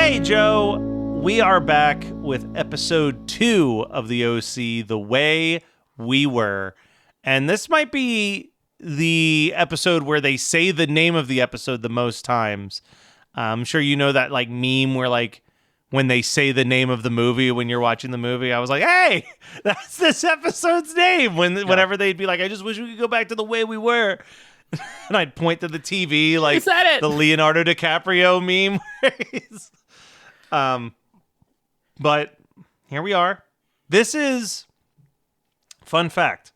Hey, Joe. We are back with episode 2 of the OC, The Way We Were. And this might be the episode where they say the name of the episode the most times. I'm sure you know that like meme where like when they say the name of the movie when you're watching the movie, I was like, hey, that's this episode's name. Whenever they'd be like, I just wish we could go back to the way we were. And I'd point to the TV like the Leonardo DiCaprio meme. But here we are. This is fun fact.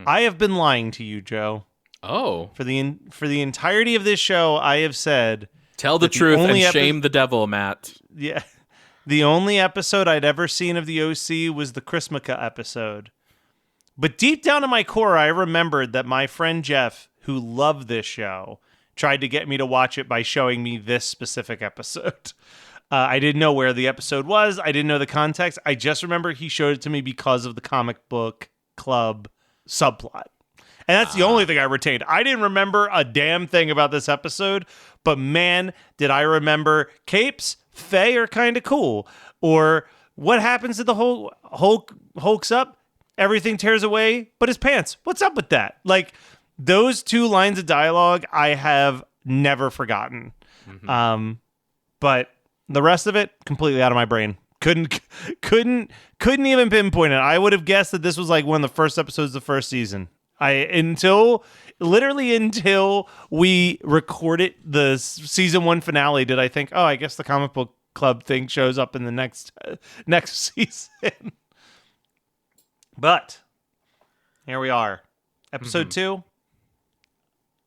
I have been lying to you, Joe. Oh, for the entirety of this show, I have said tell the truth and shame the devil, Matt. Yeah, the only episode I'd ever seen of the OC was the Chrismukkah episode. But deep down in my core, I remembered that my friend Jeff, who loved this show, tried to get me to watch it by showing me this specific episode. I didn't know where the episode was. I didn't know the context. I just remember he showed it to me because of the comic book club subplot. And that's the only thing I retained. I didn't remember a damn thing about this episode, but man, did I remember capes, Faye are kind of cool. Or what happens to the whole Hulk hulks up, everything tears away, but his pants. What's up with that? Like, those two lines of dialogue I have never forgotten. But the rest of it, completely out of my brain. Couldn't even pinpoint it. I would have guessed that this was like one of the first episodes of the first season. Until we recorded the season 1 finale, did I think, oh, I guess the comic book club thing shows up in the next season. But here we are, episode 2.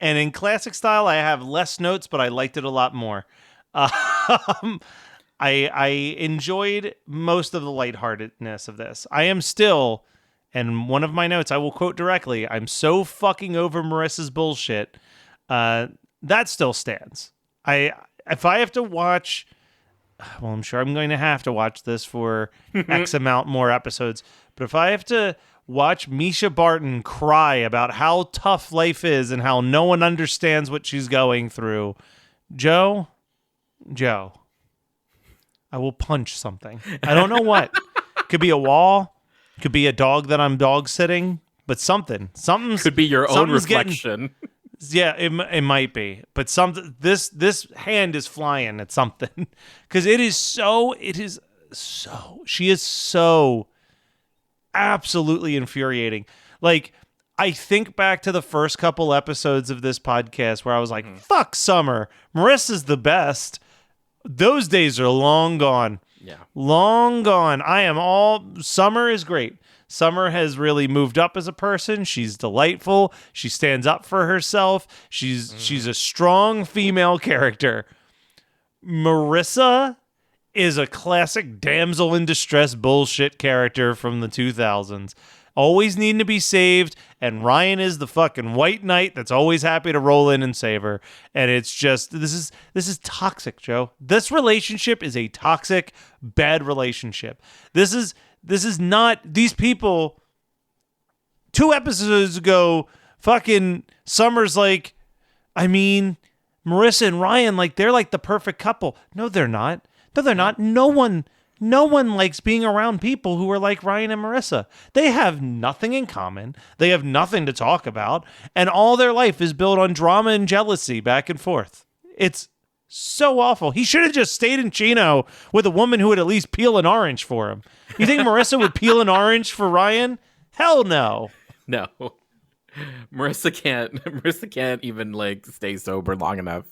And in classic style, I have less notes, but I liked it a lot more. I enjoyed most of the lightheartedness of this. I am still, and one of my notes I will quote directly, I'm so fucking over Marissa's bullshit. That still stands. If I have to watch, well, I'm sure I'm going to have to watch this for X amount more episodes, but if I have to watch Misha Barton cry about how tough life is and how no one understands what she's going through, Joe, I will punch something. I don't know what. Could be a wall. Could be a dog that I'm dog sitting. But something. Could be your own reflection. Yeah, it might be. But this hand is flying at something. Because she is so absolutely infuriating. Like, I think back to the first couple episodes of this podcast where I was like, fuck Summer. Marissa's the best. Those days are long gone. Yeah. Long gone. Summer is great. Summer has really moved up as a person. She's delightful. She stands up for herself. She's a strong female character. Marissa is a classic damsel in distress bullshit character from the 2000s. Always needing to be saved, and Ryan is the fucking white knight that's always happy to roll in and save her. And it's just this is toxic, Joe. This relationship is a toxic, bad relationship. This is not these people. 2 episodes ago, fucking Summer's like, I mean, Marissa and Ryan, like, they're like the perfect couple. No, they're not. No, they're not. No one likes being around people who are like Ryan and Marissa. They have nothing in common. They have nothing to talk about. And all their life is built on drama and jealousy back and forth. It's so awful. He should have just stayed in Chino with a woman who would at least peel an orange for him. You think Marissa would peel an orange for Ryan? Hell no. No. Marissa can't even like stay sober long enough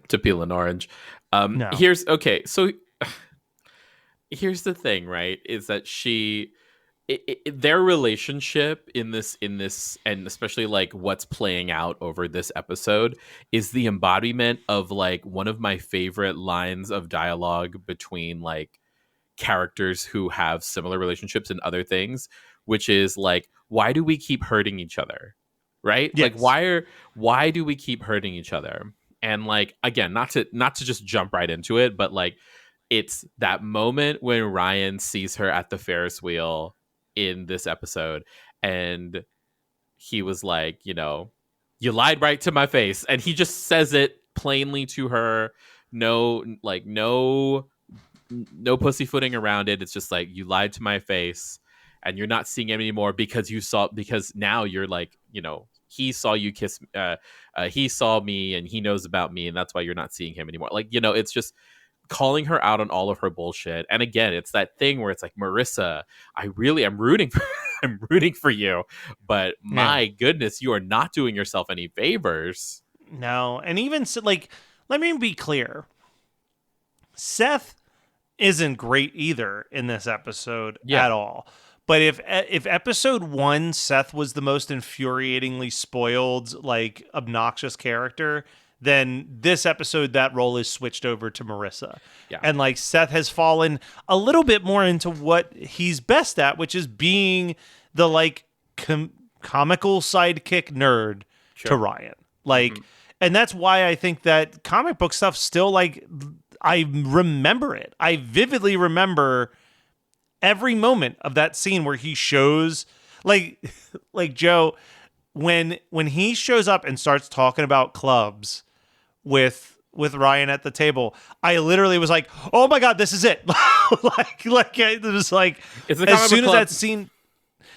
to peel an orange. No. Here's the thing, right? Is that their relationship in this, and especially like what's playing out over this episode is the embodiment of like one of my favorite lines of dialogue between like characters who have similar relationships and other things, which is like, why do we keep hurting each other? Right? Yes. Like, why do we keep hurting each other? And like, again, not to just jump right into it, but like, it's that moment when Ryan sees her at the Ferris wheel in this episode, and he was like, you you lied right to my face. And he just says it plainly to her. No no pussyfooting around it. It's just like, you lied to my face, and you're not seeing it anymore because now you're like, he saw you kiss, he saw me, and he knows about me, and that's why you're not seeing him anymore. Like, it's just calling her out on all of her bullshit. And again, it's that thing where it's like, Marissa, I really am rooting for I'm rooting for you, but my goodness, you are not doing yourself any favors. No, and even like, let me be clear. Seth isn't great either in this episode at all. But if episode 1, Seth was the most infuriatingly spoiled, like, obnoxious character, then this episode, that role is switched over to Marissa. Yeah. And like, Seth has fallen a little bit more into what he's best at, which is being the like comical sidekick nerd to Ryan. Like, and that's why I think that comic book stuff still, like, I remember it. I vividly remember every moment of that scene where he shows, like Joe, when he shows up and starts talking about clubs with Ryan at the table, I literally was like, "Oh my god, this is it!" like it was like, as soon as that scene.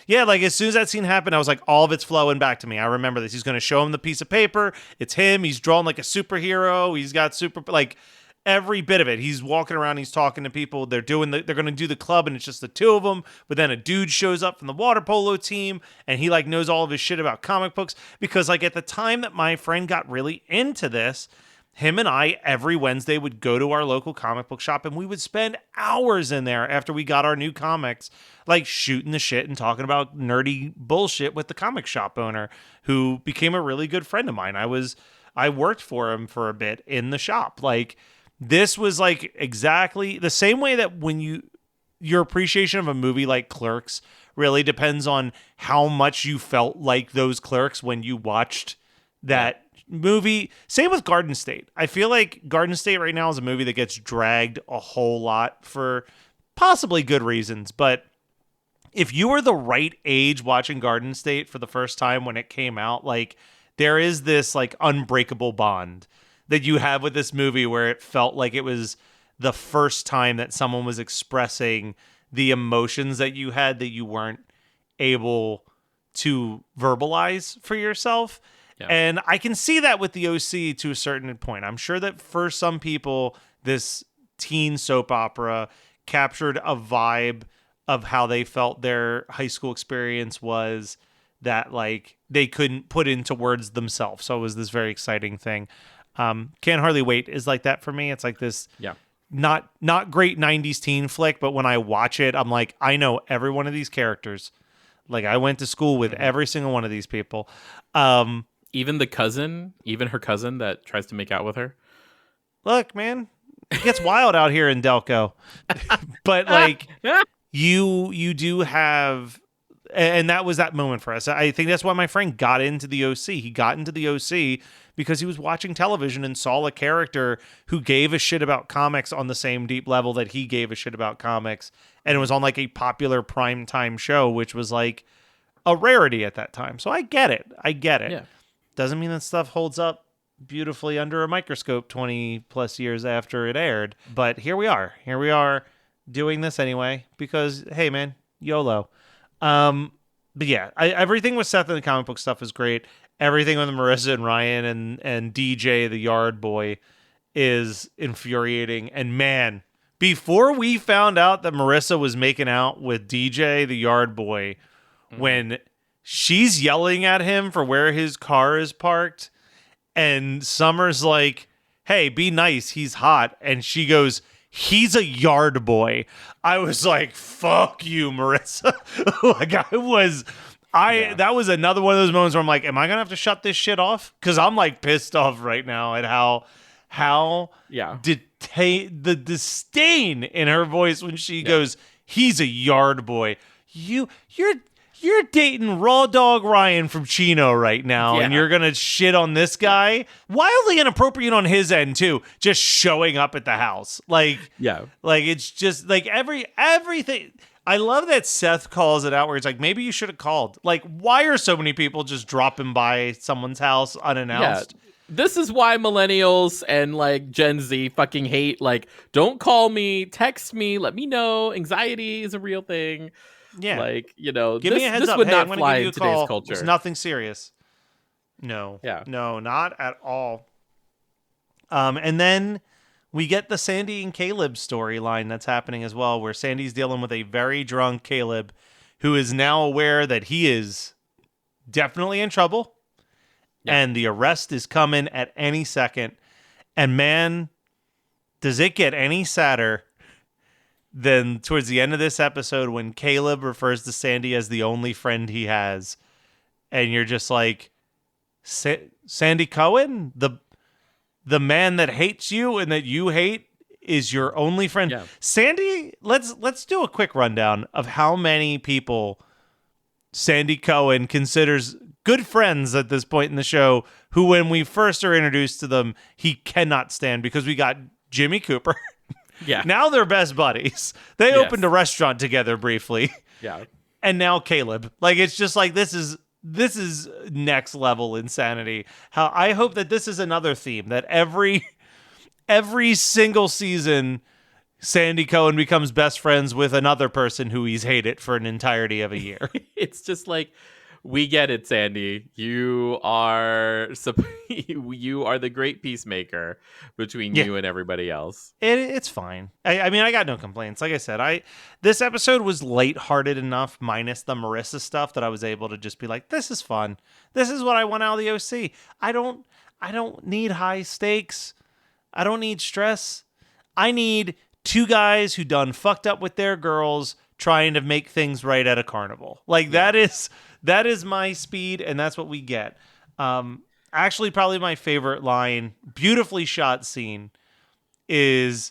Yeah, like, as soon as that scene happened, I was like, all of it's flowing back to me. I remember this. He's going to show him the piece of paper. It's him. He's drawn like a superhero. He's got like, every bit of it. He's walking around. He's talking to people. They're going to do the club, and it's just the two of them. But then a dude shows up from the water polo team, and he like knows all of his shit about comic books, because like, at the time that my friend got really into this, him and I every Wednesday would go to our local comic book shop, and we would spend hours in there after we got our new comics, like shooting the shit and talking about nerdy bullshit with the comic shop owner, who became a really good friend of mine. I worked for him for a bit in the shop. Like, this was like exactly the same way that when your appreciation of a movie like Clerks really depends on how much you felt like those clerks when you watched that movie. Same with Garden State. I feel like Garden State right now is a movie that gets dragged a whole lot for possibly good reasons, but if you were the right age watching Garden State for the first time when it came out, like, there is this like unbreakable bond that you have with this movie where it felt like it was the first time that someone was expressing the emotions that you had that you weren't able to verbalize for yourself. Yeah. And I can see that with the OC to a certain point. I'm sure that for some people, this teen soap opera captured a vibe of how they felt their high school experience was that like they couldn't put into words themselves. So it was this very exciting thing. Can't Hardly Wait is like that for me. It's like this not great 90s teen flick, but when I watch it, I'm like, I know every one of these characters. Like, I went to school with every single one of these people. Even her cousin that tries to make out with her. Look, man, it gets wild out here in Delco. But like, you do have, and that was that moment for us. I think that's why my friend got into the OC. He got into the OC because he was watching television and saw a character who gave a shit about comics on the same deep level that he gave a shit about comics. And it was on like a popular primetime show, which was like a rarity at that time. So I get it. Yeah. Doesn't mean that stuff holds up beautifully under a microscope 20 plus years after it aired. But here we are doing this anyway, because, hey, man, YOLO. But yeah, everything with Seth and the comic book stuff is great. Everything with Marissa and Ryan and DJ, the yard boy, is infuriating. And man, before we found out that Marissa was making out with DJ, the yard boy, when she's yelling at him for where his car is parked, and Summer's like, hey, be nice, he's hot. And she goes, he's a yard boy. I was like, fuck you, Marissa. That was another one of those moments where I'm like, am I going to have to shut this shit off? Because I'm like pissed off right now at how the disdain in her voice when she goes, he's a yard boy. You're dating Raw Dog Ryan from Chino right now, and you're going to shit on this guy? Wildly inappropriate on his end, too, just showing up at the house. Like, it's just, like, everything. I love that Seth calls it out where he's like, maybe you should have called. Like, why are so many people just dropping by someone's house unannounced? This is why millennials and like Gen Z fucking hate, like, don't call me, text me, let me know. Anxiety is a real thing. Yeah. Like, Give me a heads this up. would Hey, I'm not going to fly give you in a today's call. It's culture. nothing serious. No. Yeah. No, not at all. And then we get the Sandy and Caleb storyline that's happening as well, where Sandy's dealing with a very drunk Caleb who is now aware that he is definitely in trouble. Yeah. And the arrest is coming at any second. And man, does it get any sadder than towards the end of this episode when Caleb refers to Sandy as the only friend he has. And you're just like, Sandy Cohen, the man that hates you and that you hate is your only friend. Yeah. Sandy, let's do a quick rundown of how many people Sandy Cohen considers good friends at this point in the show, who when we first are introduced to them, he cannot stand, because we got Jimmy Cooper. Yeah. Now they're best buddies. They Yes. opened a restaurant together briefly. Yeah. And now Caleb. Like, it's just like, this is next level insanity. How I hope that this is another theme, that every single season Sandy Cohen becomes best friends with another person who he's hated for an entirety of a year. It's just like, we get it, Sandy. You are you are the great peacemaker between you and everybody else. It's fine. I mean, I got no complaints. Like I said, this episode was lighthearted enough, minus the Marissa stuff, that I was able to just be like, this is fun. This is what I want out of the OC. I don't need high stakes. I don't need stress. I need two guys who done fucked up with their girls trying to make things right at a carnival. Like, that is my speed, and that's what we get. Actually, probably my favorite line, beautifully shot scene, is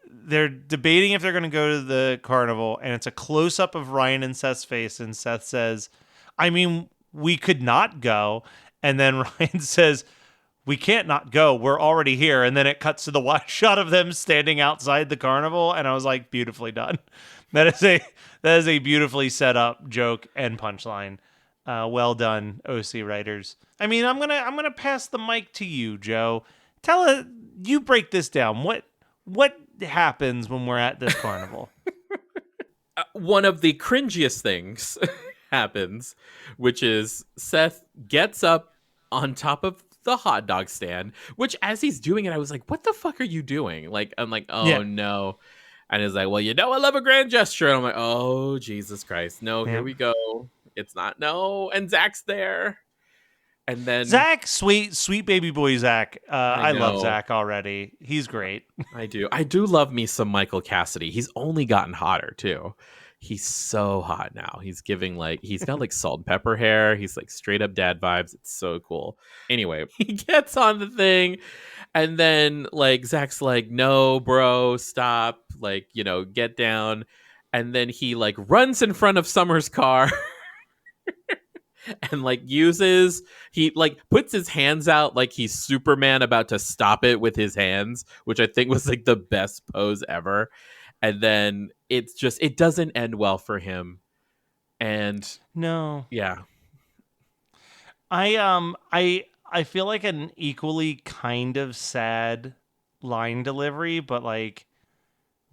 they're debating if they're going to go to the carnival, and it's a close-up of Ryan and Seth's face, and Seth says, I mean, we could not go. And then Ryan says, we can't not go. We're already here. And then it cuts to the wide shot of them standing outside the carnival, and I was like, beautifully done. That is a beautifully set up joke and punchline. Well done, OC writers. I mean, I'm gonna pass the mic to you, Joe. You break this down. What happens when we're at this carnival? One of the cringiest things happens, which is Seth gets up on top of the hot dog stand, which as he's doing it, I was like, what the fuck are you doing? Like, I'm like, oh no. And he's like, well, I love a grand gesture. And I'm like, oh, Jesus Christ. No, here we go. It's not. No. And Zach's there. And then Zach, sweet baby boy Zach. I love Zach already. He's great. I do love me some Michael Cassidy. He's only gotten hotter too. He's so hot now. He's giving he's got like salt and pepper hair. He's like straight up dad vibes. It's so cool. Anyway, he gets on the thing, and then like Zach's like, no, bro, stop. Like, get down. And then he like runs in front of Summer's car and like he puts his hands out like he's Superman about to stop it with his hands, which I think was like the best pose ever. And then it doesn't end well for him. And no. Yeah. I feel like an equally kind of sad line delivery, but like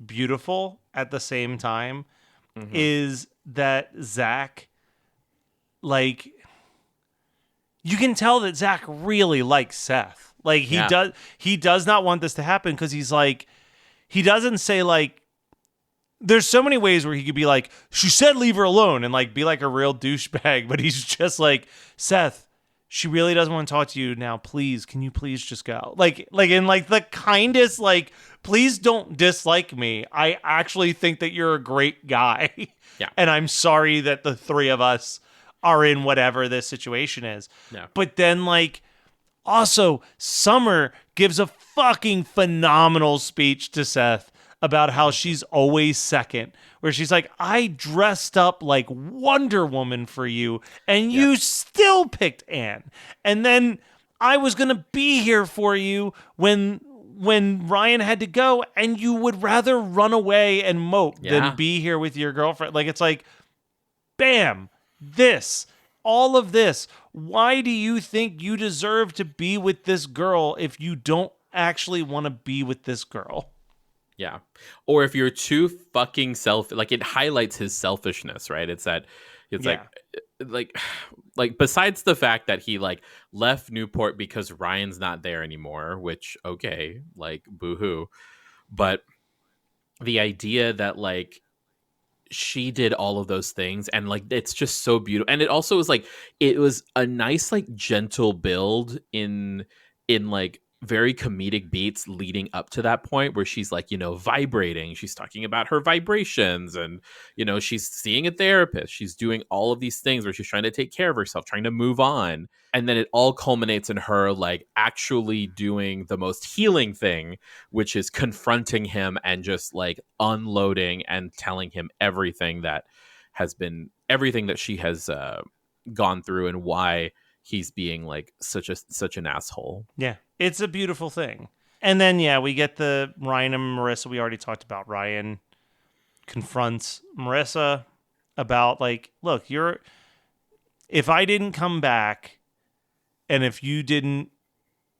beautiful at the same time, is that Zach, like, you can tell that Zach really likes Seth. Like, he does not want this to happen, because he's like, he doesn't say like, there's so many ways where he could be like, she said leave her alone, and like be like a real douchebag, but he's just like, Seth, she really doesn't want to talk to you now. Please, can you please just go? Like in like the kindest, like, please don't dislike me. I actually think that you're a great guy. Yeah. And I'm sorry that the three of us are in whatever this situation is. Yeah. But then like, also, Summer gives a fucking phenomenal speech to Seth about how she's always second, where she's like, I dressed up like Wonder Woman for you, and you still picked Anne. And then I was going to be here for you when Ryan had to go, and you would rather run away and mope than be here with your girlfriend. Like, it's like, bam, all of this, why do you think you deserve to be with this girl if you don't actually want to be with this girl? Yeah. Or if you're too fucking like it highlights his selfishness, right? It's that it's Yeah. like besides the fact that he like left Newport because Ryan's not there anymore, which okay, like boo-hoo. But the idea that like she did all of those things and like it's just so beautiful. And it also was like it was a nice like gentle build in like very comedic beats leading up to that point where she's like, you know, vibrating, she's talking about her vibrations, and you know, she's seeing a therapist, she's doing all of these things where she's trying to take care of herself, trying to move on, and then it all culminates in her like actually doing the most healing thing, which is confronting him and just like unloading and telling him everything that she has gone through and why he's being like such an asshole. Yeah, it's a beautiful thing. And then, yeah, we get the Ryan and Marissa. We already talked about Ryan confronts Marissa about like, look, if I didn't come back and if you didn't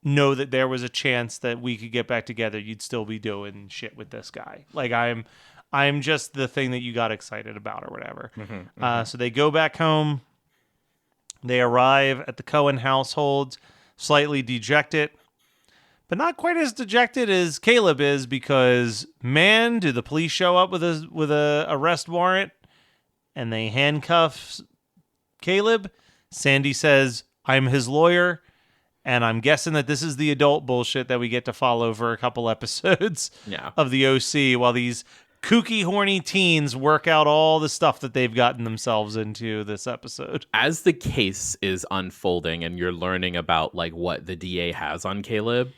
know that there was a chance that we could get back together, you'd still be doing shit with this guy. Like I'm just the thing that you got excited about or whatever. So they go back home. They arrive at the Cohen household, slightly dejected, but not quite as dejected as Caleb is because, man, do the police show up with a arrest warrant and they handcuff Caleb. Sandy says, I'm his lawyer, and I'm guessing that this is the adult bullshit that we get to follow for a couple episodes of the OC while these kooky, horny teens work out all the stuff that they've gotten themselves into this episode. As the case is unfolding and you're learning about like what the DA has on Caleb,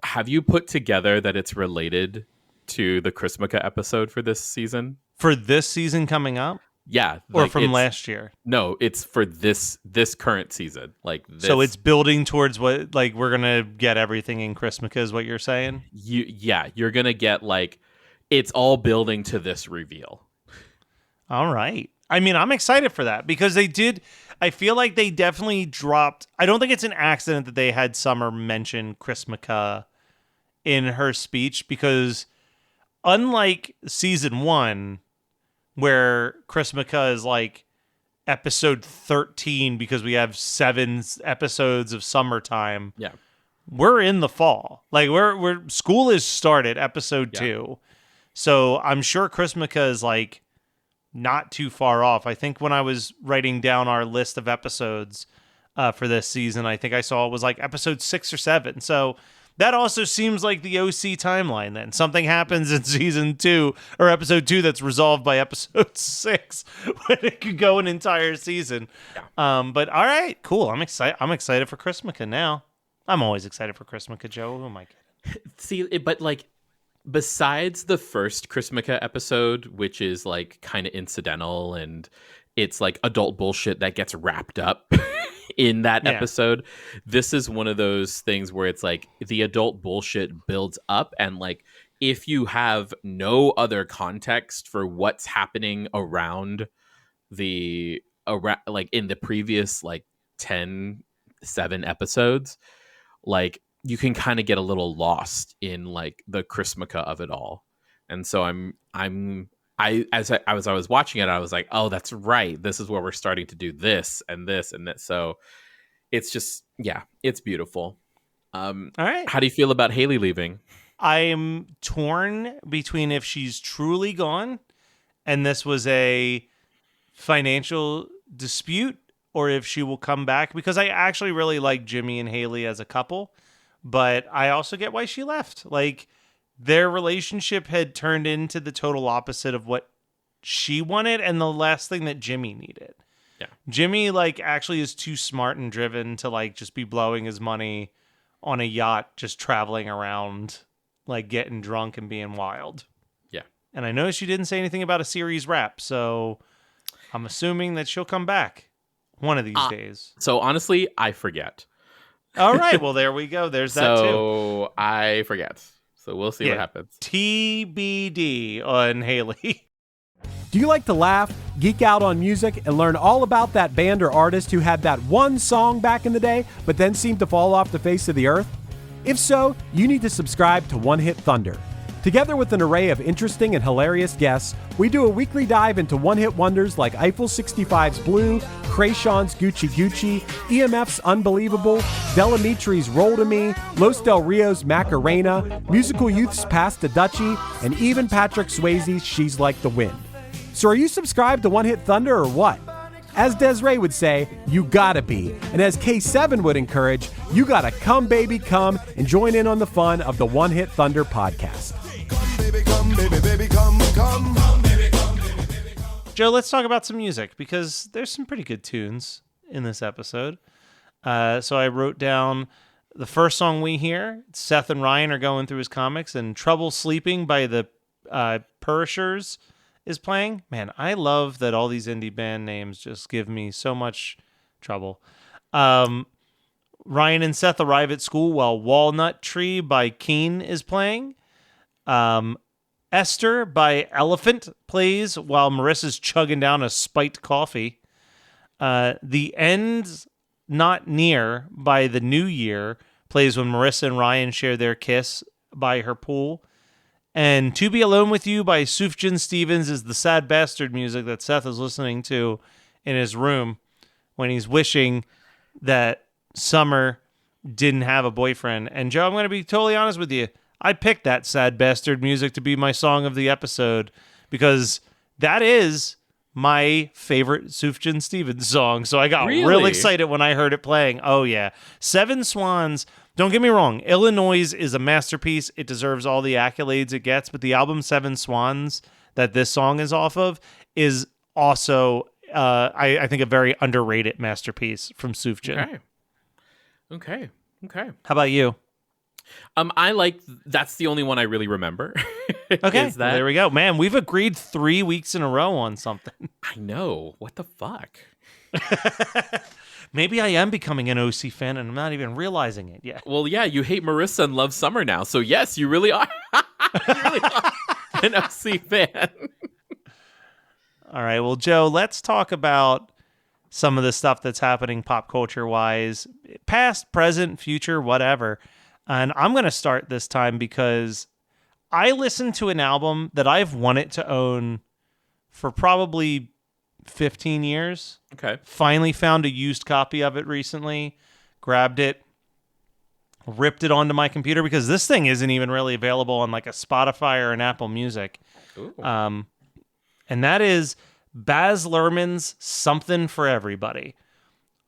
have you put together that it's related to the Chrismica episode for this season? For this season coming up? Yeah. Or from last year? No, it's for this current season. Like this. So it's building towards what, like, we're going to get everything in Chrismica is what you're saying? You're going to get like, it's all building to this reveal. All right. I mean, I'm excited for that because I feel like they definitely dropped. I don't think it's an accident that they had Summer mention Chrismica in her speech because unlike season 1, where Chrismica is like episode 13 because we have 7 episodes of summertime. Yeah. We're in the fall. Like we're school is started episode 2. So I'm sure Chrismica is like not too far off. I think when I was writing down our list of episodes for this season, I think I saw it was like episode 6 or 7. So that also seems like the OC timeline then. Something happens in season 2 or episode 2 that's resolved by episode 6 when it could go an entire season. Yeah. But all right, cool. I'm excited for Chrismica now. I'm always excited for Chrismica, Joe. Who am I kidding? See, but like, besides the first Chrismica episode, which is like kind of incidental and it's like adult bullshit that gets wrapped up in that episode, this is one of those things where it's like the adult bullshit builds up, and like if you have no other context for what's happening around like in the previous like 7 episodes, like you can kind of get a little lost in like the Chrismica of it all. And so as I was watching it, I was like, oh, that's right. This is where we're starting to do this and this and that. So it's just, it's beautiful. All right. How do you feel about Haley leaving? I'm torn between if she's truly gone and this was a financial dispute or if she will come back, because I actually really like Jimmy and Haley as a couple. But I also get why she left. Like, their relationship had turned into the total opposite of what she wanted and the last thing that Jimmy needed. Yeah. Jimmy, like, actually is too smart and driven to, like, just be blowing his money on a yacht, just traveling around, like, getting drunk and being wild. Yeah. And I know she didn't say anything about a series wrap, so I'm assuming that she'll come back one of these days. So, honestly, I forget. All right, well, there we go. There's that too. So I forget. So we'll see what happens. TBD on Haley. Do you like to laugh, geek out on music, and learn all about that band or artist who had that one song back in the day, but then seemed to fall off the face of the earth? If so, you need to subscribe to One Hit Thunder. Together with an array of interesting and hilarious guests, we do a weekly dive into one-hit wonders like Eiffel 65's Blue, Krayshawn's Gucci Gucci, EMF's Unbelievable, Delamitri's Roll to Me, Los Del Rio's Macarena, Musical Youth's Pass the Dutchie, and even Patrick Swayze's She's Like the Wind. So are you subscribed to One Hit Thunder or what? As Desiree would say, you gotta be. And as K7 would encourage, you gotta come baby come and join in on the fun of the One Hit Thunder podcast. Come, baby, come, baby, baby, come, come. Come, baby, come, baby, baby, come. Joe, let's talk about some music because there's some pretty good tunes in this episode. So I wrote down the first song we hear. Seth and Ryan are going through his comics, and Trouble Sleeping by the Perishers is playing. Man, I love that all these indie band names just give me so much trouble. Ryan and Seth arrive at school while Walnut Tree by Keen is playing. Esther by Elephant plays while Marissa's chugging down a spiked coffee. The End's Not Near by The New Year plays when Marissa and Ryan share their kiss by her pool. And To Be Alone With You by Sufjan Stevens is the sad bastard music that Seth is listening to in his room when he's wishing that Summer didn't have a boyfriend. And Joe, I'm going to be totally honest with you. I picked that sad bastard music to be my song of the episode because that is my favorite Sufjan Stevens song. So I got real excited when I heard it playing. Oh, yeah. Seven Swans. Don't get me wrong. Illinois is a masterpiece. It deserves all the accolades it gets. But the album Seven Swans that this song is off of is also, I think, a very underrated masterpiece from Sufjan. Okay. How about you? That's the only one I really remember. Okay, well, there we go. Man, we've agreed 3 weeks in a row on something. I know. What the fuck? Maybe I am becoming an OC fan and I'm not even realizing it yet. Well, yeah, you hate Marissa and love Summer now. So yes, you really are. You really are an OC fan. All right, well, Joe, let's talk about some of the stuff that's happening pop culture-wise, past, present, future, whatever. And I'm going to start this time because I listened to an album that I've wanted to own for probably 15 years. Okay. Finally found a used copy of it recently, grabbed it, ripped it onto my computer because this thing isn't even really available on like a Spotify or an Apple Music. Ooh. And that is Baz Luhrmann's Something for Everybody.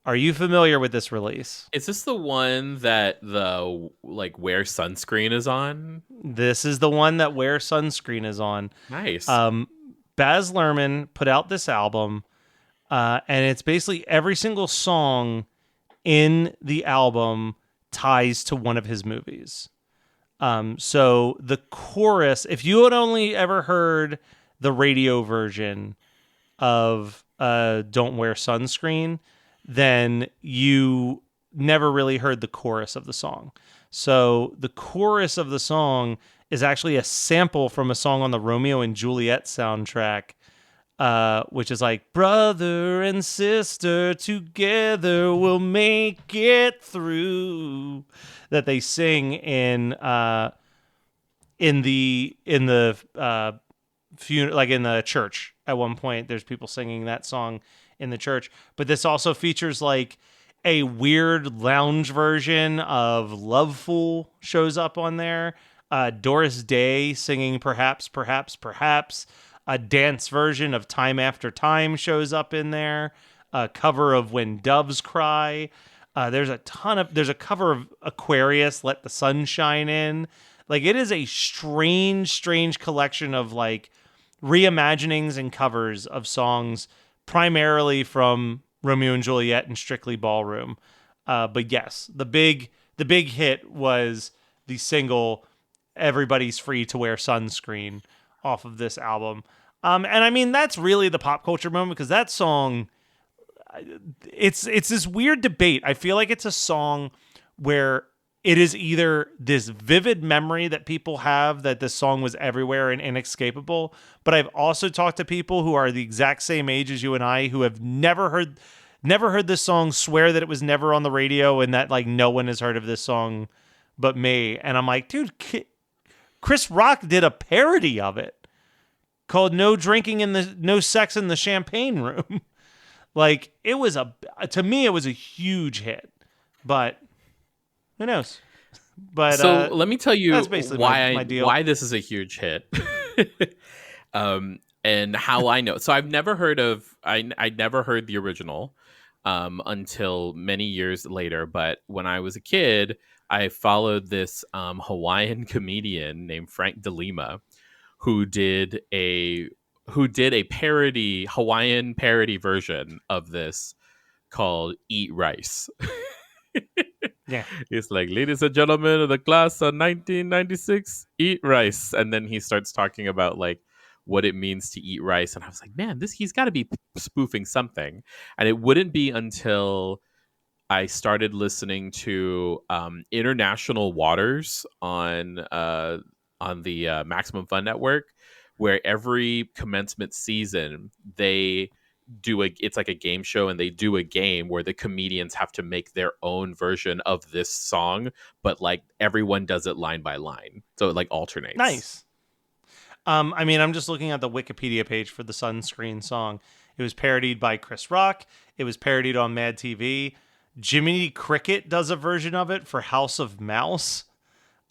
Are you familiar with this release? Is this the one that the Wear Sunscreen is on? This is the one that Wear Sunscreen is on. Nice. Baz Luhrmann put out this album, and it's basically every single song in the album ties to one of his movies. So the chorus, if you had only ever heard the radio version of Don't Wear Sunscreen, then you never really heard the chorus of the song. So the chorus of the song is actually a sample from a song on the Romeo and Juliet soundtrack, which is like, brother and sister together we'll make it through, that they sing in the like in the church. At one point, there's people singing that song in the church. But this also features like a weird lounge version of Love Fool shows up on there. Doris Day singing Perhaps, Perhaps, Perhaps. A dance version of Time After Time shows up in there. A cover of When Doves Cry. There's a cover of Aquarius, Let the Sun Shine In. Like, it is a strange collection of like reimaginings and covers of songs primarily from Romeo and Juliet and Strictly Ballroom. But yes, the big hit was the single Everybody's Free to Wear Sunscreen off of this album. And I mean, that's really the pop culture moment because that song, it's this weird debate. I feel like it's a song where it is either this vivid memory that people have that this song was everywhere and inescapable, but I've also talked to people who are the exact same age as you and I who have never heard this song, swear that it was never on the radio and that like no one has heard of this song but me. And I'm like, dude, Chris Rock did a parody of it called No Sex in the Champagne Room. Like it was to me, it was a huge hit, but who knows? But so let me tell you that's basically my deal. Why this is a huge hit. And how I know. So I've never heard I never heard the original until many years later. But when I was a kid, I followed this Hawaiian comedian named Frank DeLima, who did a Hawaiian parody version of this called Eat Rice. Yeah. It's like, ladies and gentlemen of the class of 1996, eat rice. And then he starts talking about like what it means to eat rice. And I was like, man, he's got to be spoofing something. And it wouldn't be until I started listening to International Waters on the Maximum Fun Network, where every commencement season it's like a game show, and they do a game where the comedians have to make their own version of this song, but like everyone does it line by line, so it like alternates. Nice. I mean, I'm just looking at the Wikipedia page for the Sunscreen song. It was parodied by Chris Rock. It was parodied on Mad TV. Jiminy Cricket does a version of it for House of Mouse.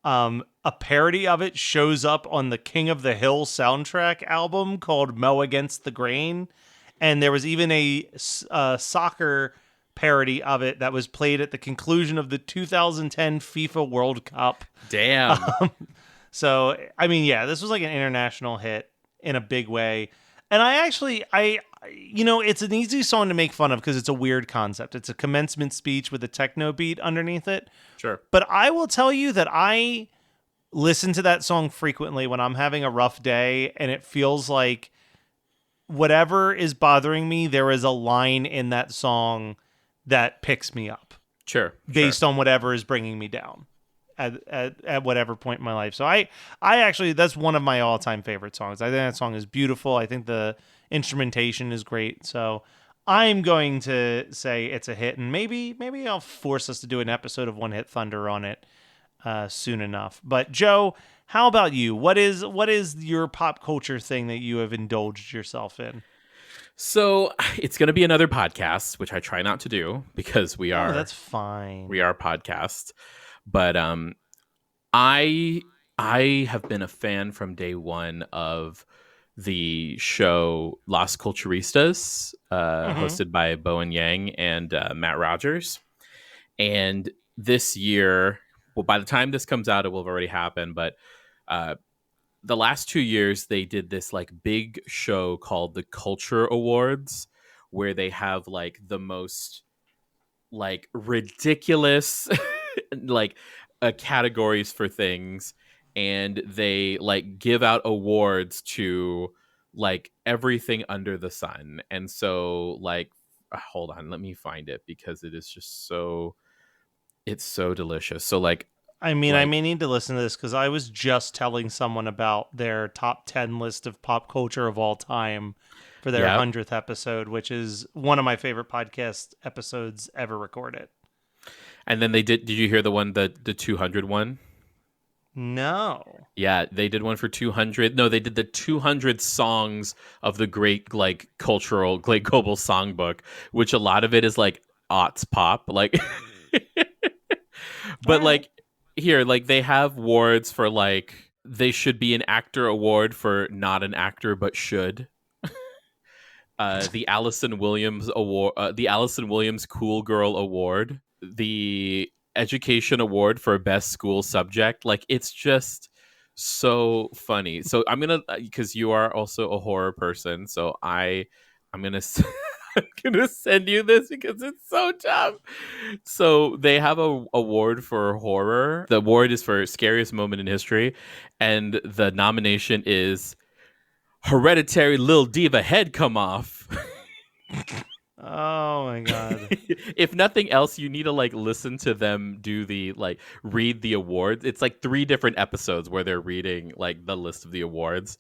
A parody of it shows up on the King of the Hill soundtrack album called Mow Against the Grain. And there was even a soccer parody of it that was played at the conclusion of the 2010 FIFA World Cup. Damn. So, I mean, yeah, this was like an international hit in a big way. And it's an easy song to make fun of because it's a weird concept. It's a commencement speech with a techno beat underneath it. Sure. But I will tell you that I listen to that song frequently when I'm having a rough day, and it feels like whatever is bothering me, there is a line in that song that picks me up. Sure. Based on whatever is bringing me down at whatever point in my life. So I actually, that's one of my all-time favorite songs. I think that song is beautiful. I think the instrumentation is great. So I'm going to say it's a hit, and maybe I'll force us to do an episode of One Hit Thunder on it soon enough. But Joe, how about you? What is your pop culture thing that you have indulged yourself in? So it's going to be another podcast, which I try not to do because we are. Oh, that's fine. We are podcasts, but I have been a fan from day one of the show Las Culturistas, hosted by Bowen Yang and Matt Rogers. And this year, well, by the time this comes out, it will have already happened. But the last 2 years, they did this like big show called the Culture Awards, where they have like the most like ridiculous like categories for things, and they like give out awards to like everything under the sun. And so like, hold on, let me find it because it is just it's so delicious. So like, I mean, I may need to listen to this because I was just telling someone about their top 10 list of pop culture of all time for their 100th episode, which is one of my favorite podcast episodes ever recorded. And then did you hear the 200 one? No. Yeah, they did one for 200. No, they did the 200 songs of the great like cultural like global songbook, which a lot of it is like aughts pop, like but like here, like they have awards for like they should be an actor award for not an actor but should. The Allison Williams award, the Allison Williams Cool Girl Award, the Education Award for best school subject. Like it's just so funny. So I'm gonna, because you are also a horror person, so I'm gonna I'm gonna send you this because it's so dumb. So they have a award for horror. The award is for scariest moment in history, and the nomination is Hereditary Lil Diva Head Come Off. Oh my god. If nothing else, you need to like listen to them do the like read the awards. It's like 3 different episodes where they're reading like the list of the awards,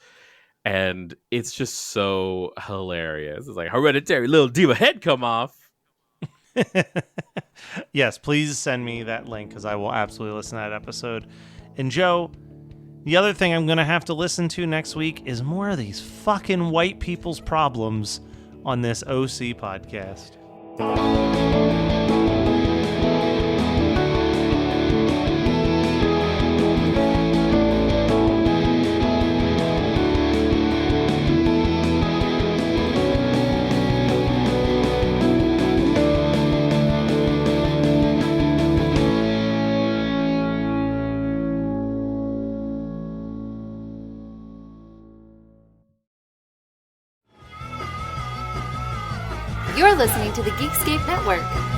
and it's just so hilarious. It's like Hereditary, little diva head come off. Yes, please send me that link because I will absolutely listen to that episode. And Joe, the other thing I'm going to have to listen to next week is more of these fucking white people's problems on this OC podcast. You're listening to the Geekscape Network.